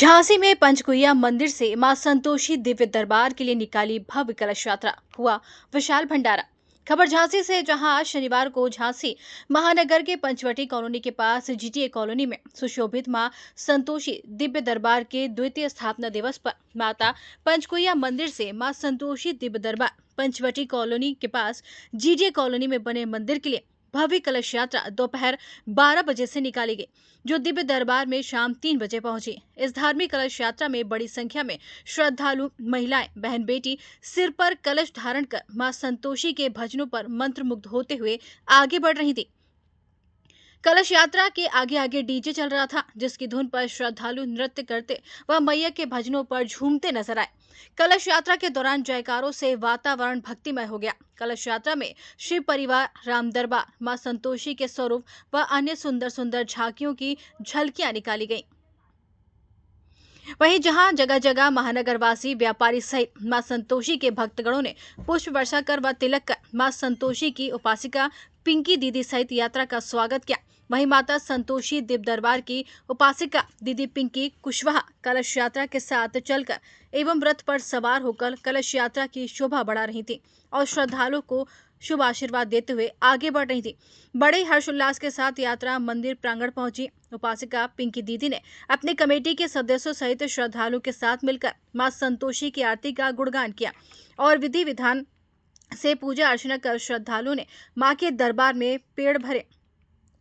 झांसी में पंचकुइया मंदिर से मां संतोषी दिव्य दरबार के लिए निकाली भव्य कलश यात्रा, हुआ विशाल भंडारा। खबर झांसी से, जहां आज शनिवार को झांसी महानगर के पंचवटी कॉलोनी के पास जीटीए कॉलोनी में सुशोभित मां संतोषी दिव्य दरबार के द्वितीय स्थापना दिवस पर माता पंचकुइया मंदिर से मां संतोषी दिव्य दरबार पंचवटी कॉलोनी के पास जीटीए कॉलोनी में बने मंदिर के लिए भव्य कलश यात्रा दोपहर 12 बजे से निकाली गई, जो दिव्य दरबार में शाम 3 बजे पहुंची। इस धार्मिक कलश यात्रा में बड़ी संख्या में श्रद्धालु महिलाएं, बहन बेटी सिर पर कलश धारण कर मां संतोषी के भजनों पर मंत्रमुग्ध होते हुए आगे बढ़ रही थी। कलश यात्रा के आगे आगे डीजे चल रहा था, जिसकी धुन पर श्रद्धालु नृत्य करते व मैया के भजनों पर झूमते नजर आए। कलश यात्रा के दौरान जयकारों से वातावरण भक्तिमय हो गया। कलश यात्रा में शिव परिवार, राम दरबार, मां संतोषी के स्वरूप व अन्य सुंदर सुंदर झांकियों की झलकियां निकाली गईं। वहीं जहां जगह जगह महानगरवासी, व्यापारी सहित मां संतोषी के भक्तगणों ने पुष्प वर्षा कर व तिलक कर मां संतोषी की उपासिका पिंकी दीदी सहित यात्रा का स्वागत किया। वहीं माता संतोषी दिव्य दरबार की उपासिका दीदी पिंकी कुशवाहा कलश यात्रा के साथ चलकर एवं रथ पर सवार होकर कलश यात्रा की शोभा बढ़ा रही थी और श्रद्धालुओं को शुभ आशीर्वाद देते हुए आगे बढ़ रही थी। बड़े हर्षोल्लास के साथ यात्रा मंदिर प्रांगण पहुंची। उपासिका पिंकी दीदी ने अपने कमेटी के सदस्यों सहित श्रद्धालुओं के साथ मिलकर मां संतोषी की आरती का गुणगान किया और विधि विधान से पूजा अर्चना कर श्रद्धालुओं ने मां के दरबार में पेड़ भरे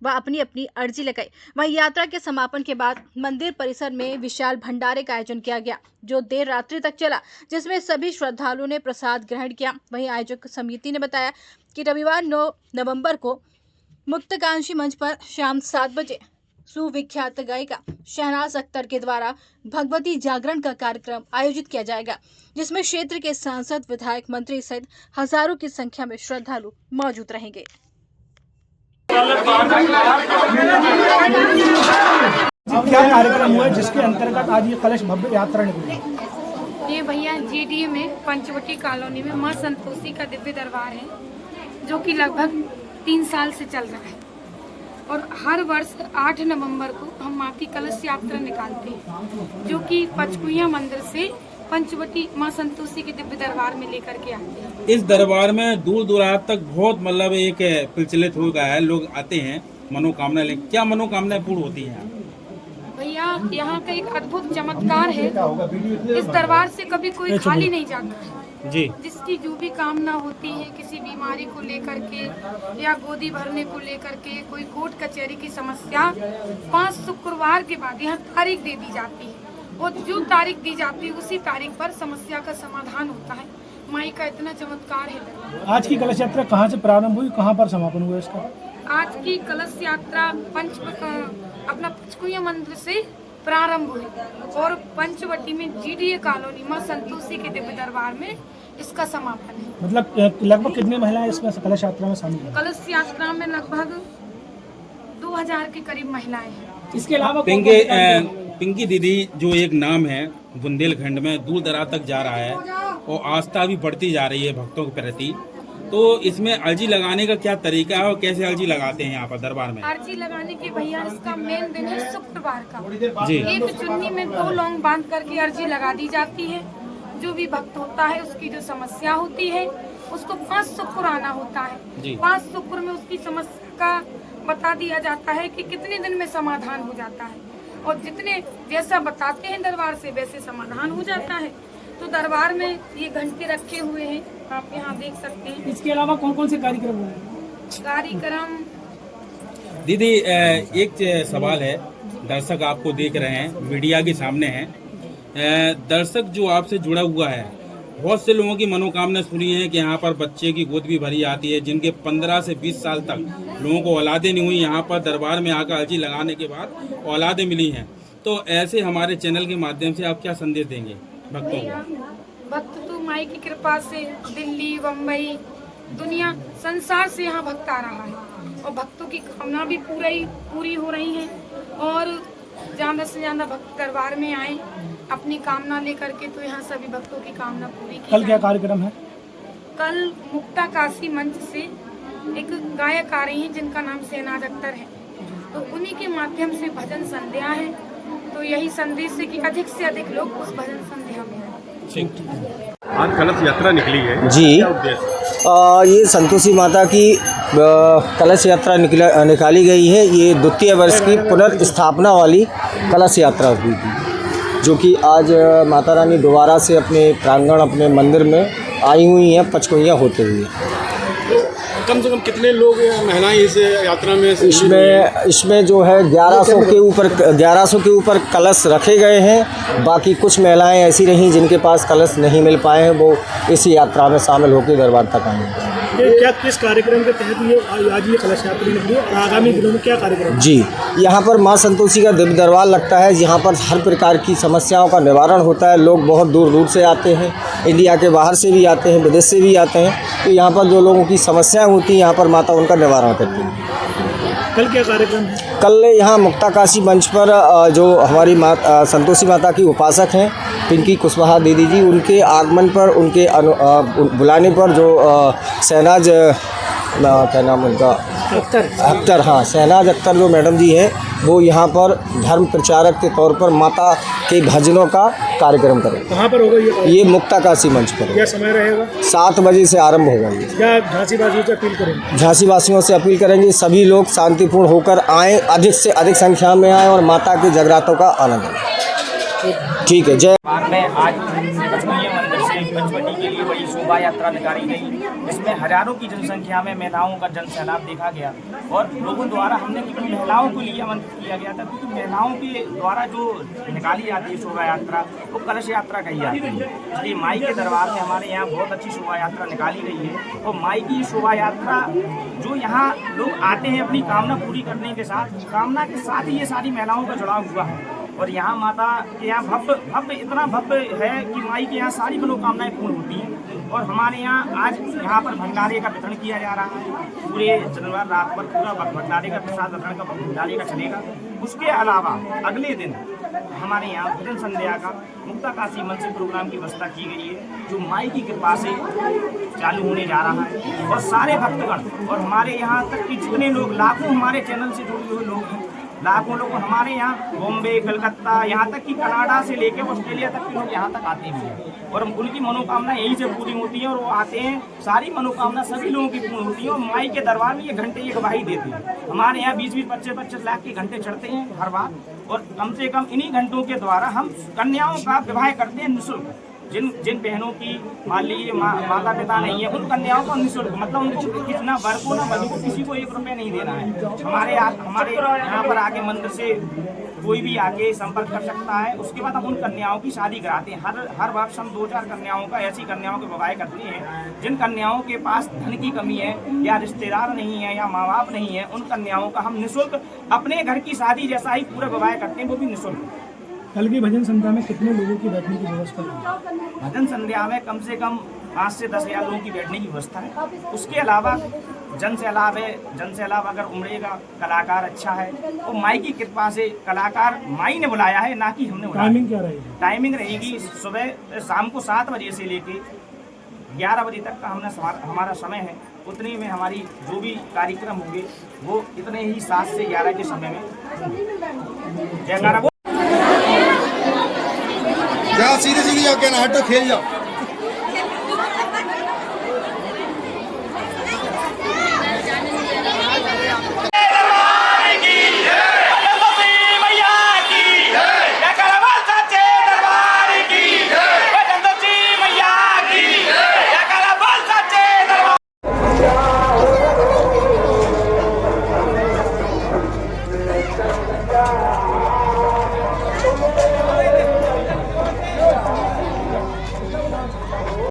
व अपनी अपनी अर्जी लगाई। वहीं यात्रा के समापन के बाद मंदिर परिसर में विशाल भंडारे का आयोजन किया गया, जो देर रात्रि तक चला, जिसमें सभी श्रद्धालुओं ने प्रसाद ग्रहण किया। वहीं आयोजक समिति ने बताया कि रविवार 9 नवंबर को मुक्तकांक्षी मंच पर शाम 7 बजे सुविख्यात गायिका शहनाज अख्तर के द्वारा भगवती जागरण का कार्यक्रम आयोजित किया जाएगा, जिसमें क्षेत्र के सांसद, विधायक, मंत्री सहित हजारों की संख्या में श्रद्धालु मौजूद रहेंगे। क्या कार्यक्रम हुआ जिसके अंतर्गत आज ये कलश भव्य यात्रा निकली? ये भैया जीडीए में पंचवटी कॉलोनी में मां संतोषी का दिव्य दरबार है, जो कि लगभग 3 साल से चल रहा है और हर वर्ष 8 नवंबर को हम मां की कलश यात्रा निकालते हैं, जो कि पंचकुइया मंदिर से पंचवटी मां संतोषी के दिव्य दरबार में लेकर के आते हैं। इस दरबार में दूर दूराज तक बहुत मतलब एक प्रचलित हो गया है, लोग आते हैं मनोकामना लेकर। क्या मनोकामनाएं पूर्ण होती हैं? भैया यहाँ का एक अद्भुत चमत्कार है, इस दरबार से कभी कोई खाली नहीं जाता है जी। जिसकी जो भी कामना होती है, किसी बीमारी को लेकर के या गोदी भरने को लेकर के, कोई कोर्ट कचहरी की समस्या, 5 शुक्रवार के बाद यहाँ तारीख दे दी जाती है और जो तारीख दी जाती है उसी तारीख पर समस्या का समाधान होता है। माई का इतना चमत्कार है। आज की कलश यात्रा कहाँ से प्रारंभ हुई, कहाँ पर समापन हुआ इसका? आज की कलश यात्रा अपना पंचकुइया मंदिर से प्रारंभ हुई और पंचवटी में जीडीए कॉलोनी मां संतोषी के दिव्य दरबार में इसका समापन है। मतलब लगभग कितनी महिलाएं इसमें कलश यात्रा में शामिल हैं? कलश यात्रा में लगभग 2000 के करीब महिलाएं हैं। इसके अलावा पिंकी दीदी जो एक नाम है, बुंदेलखंड में दूर दराज तक जा रहा है और आस्था भी बढ़ती जा रही है भक्तों के प्रति। तो इसमें अर्जी लगाने का क्या तरीका है और कैसे अर्जी लगाते हैं यहाँ पर दरबार में? अर्जी लगाने के भैया इसका मेन दिन है शुक्रवार का जी। एक चुन्नी में 2 लौंग बांध करके अर्जी लगा दी जाती है। जो भी भक्त होता है उसकी जो समस्या होती है उसको 5 शुक्र आना होता है। 5 शुक्र में उसकी समस्या का बता दिया जाता है कि कितने दिन में समाधान हो जाता है और जितने जैसा बताते हैं दरबार से वैसे समाधान हो जाता है। तो दरबार में ये घंटे रखे हुए हैं, आप यहाँ देख सकते हैं। इसके अलावा कौन कौन से कार्यक्रम हुए? कार्यक्रम दीदी एक सवाल है, दर्शक आपको देख रहे हैं, मीडिया के सामने हैं। दर्शक जो आपसे जुड़ा हुआ है, बहुत से लोगों की मनोकामना सुनी है कि यहाँ पर बच्चे की गोद भी भरी जाती है, जिनके 15 से 20 साल तक लोगों को औलादे नहीं हुई, यहाँ पर दरबार में आकर अर्जी लगाने के बाद औलादे मिली हैं। तो ऐसे हमारे चैनल के माध्यम से आप क्या संदेश देंगे भक्तों को? भक्त तो माई की कृपा से दिल्ली, बम्बई, दुनिया, संसार से यहाँ भक्त आ रहा है और भक्तों की कामना भी पूरी हो रही है और ज्यादा से ज्यादा भक्त दरबार में आए अपनी कामना लेकर के, तो यहाँ सभी भक्तों की कामना पूरी की। कल क्या कार्यक्रम है? कल मुक्ताकाशी मंच से एक गायक आ रही हैं जिनका नाम शहनाज अख्तर है, तो उन्हीं के माध्यम से भजन संध्या है तो यही संदेश है कि अधिक से अधिक लोग उस भजन संध्या में आए। आज कलश यात्रा निकली है जी। क्या उद्देश्य? ये संतोषी माता की कलश यात्रा निकाली गई है। ये द्वितीय वर्ष की पुनर्स्थापना वाली कलश यात्रा हुई थी, जो कि आज माता रानी दोबारा से अपने प्रांगण, अपने मंदिर में आई हुई हैं, पचकुइयाँ होते हुए। कम से कम कितने लोग महिलाएं इस यात्रा में इसमें जो है 1100 के ऊपर कलश रखे गए हैं। बाकी कुछ महिलाएं ऐसी रहीं जिनके पास कलश नहीं मिल पाए हैं, वो इस यात्रा में शामिल होकर दरबार तक आएंगे। क्या किस कार्यक्रम के तहत ये आज ये कलश यात्रा निकली और आगामी दिनों में क्या कार्यक्रम? जी, यहाँ पर माँ संतोषी का दिव्य दरबार लगता है। यहाँ पर हर प्रकार की समस्याओं का निवारण होता है। लोग बहुत दूर दूर से आते हैं, इंडिया के बाहर से भी आते हैं, विदेश से भी आते हैं। तो यहाँ पर जो लोगों की समस्याएं होती हैं, यहाँ पर माता उनका निवारण करती है। कल क्या कार्यक्रम है? कल यहाँ मुक्ताकाशी मंच पर जो हमारी संतोषी माता की उपासक हैं पिंकी कुशवाहा दीदी जी, उनके आगमन पर, उनके बुलाने पर जो शहनाज, क्या नाम उनका, अख्तर, हाँ, शहनाज अख्तर जो मैडम जी हैं, वो यहाँ पर धर्म प्रचारक के तौर पर माता के भजनों का कार्यक्रम करें। कहाँ पर होगा ये मुक्ताकाशी मंच पर। क्या समय रहेगा? 7 बजे से आरंभ होगा ये। क्या झांसी वासियों से अपील करेंगे? झांसी वासियों से अपील करेंगे सभी लोग शांतिपूर्ण होकर आएँ, अधिक से अधिक संख्या में आएँ और माता के जगरातों का आनंद लें। ठीक है, जय। में आज पचकुइया मंदिर से पंचवटी के लिए बड़ी शोभा यात्रा निकाली गई, जिसमें हजारों की जनसंख्या में महिलाओं का जनसैलाब देखा गया। और लोगों द्वारा हमने केवल महिलाओं को लिए आमंत्रित किया गया था, क्योंकि महिलाओं के द्वारा जो निकाली जाती है शोभा यात्रा, वो कलश यात्रा कही जाती है। इसलिए माई के दरबार में हमारे यहाँ बहुत अच्छी शोभा यात्रा निकाली गई है। और माई की शोभा यात्रा जो यहाँ लोग आते हैं अपनी कामना पूरी करने के साथ, कामना के साथ ही ये सारी महिलाओं का जुड़ाव हुआ है। और यहाँ माता के यहाँ भव्य इतना भव्य है कि माई के यहाँ सारी मनोकामनाएं पूर्ण होती हैं। और हमारे यहाँ आज यहाँ पर भंडारे का वितरण किया जा रहा है। पूरे शनिवार रात पर पूरा भंडारे का प्रसाद वितरण का भंडारे का चलेगा। उसके अलावा अगले दिन हमारे यहाँ भजन संध्या का मुक्ताकाशी मंच से प्रोग्राम की व्यवस्था की गई है, जो माई की कृपा से चालू होने जा रहा है। और सारे भक्तगण और हमारे यहाँ तक कि जितने लोग, लाखों हमारे चैनल से जुड़े हुए लोग हैं, लाखों लोग हमारे यहाँ बॉम्बे, कलकत्ता, यहाँ तक कि कनाडा से लेकर ऑस्ट्रेलिया तक के लोग यहाँ तक आते भी हैं। और उनकी मनोकामना यहीं से पूरी होती है। और वो आते हैं, सारी मनोकामना सभी लोगों की पूर्ण होती है। और माई के दरबार में ये घंटे एक गवाही देते हैं। हमारे यहाँ 20-20, 25-25 लाख के घंटे चढ़ते हैं हर बार। और कम से कम इन्हीं घंटों के द्वारा हम कन्याओं का विवाह करते हैं निःशुल्क। जिन बहनों की मान लीजिए माता पिता नहीं है, उन कन्याओं को निःशुल्क, मतलब उनको कितना वर को ना वधू को किसी को 1 रुपया नहीं देना है। हमारे यहाँ पर आके मंदिर से कोई भी आके संपर्क कर सकता है। उसके बाद हम उन कन्याओं की शादी कराते हैं। हर वर्ष हम 2-4 कन्याओं का, ऐसी कन्याओं के विवाह करते हैं जिन कन्याओं के पास धन की कमी है, या रिश्तेदार नहीं है, या माँ बाप नहीं है। उन कन्याओं का हम निःशुल्क अपने घर की शादी जैसा ही पूरा विवाह करते हैं, वो भी निःशुल्क। कल की भजन संध्या में कितने लोगों की बैठने की व्यवस्था है? भजन संध्या में कम से कम 5 से 10 हज़ार लोगों की बैठने की व्यवस्था है। उसके अलावा जनसैलाब है, जनसैलाब अगर उमड़ेगा, कलाकार अच्छा है, तो माई की कृपा से कलाकार माई ने बुलाया है, ना कि हमने बुलाया। टाइमिंग क्या रहेगी? टाइमिंग रहेगी शाम को 7 बजे से लेके 11 बजे तक का हमारा समय है। उतने में हमारी जो भी कार्यक्रम होंगे वो इतने ही 7 से 11 के समय में। सीधे जाओ, क्या ना हटो, खेल जाओ।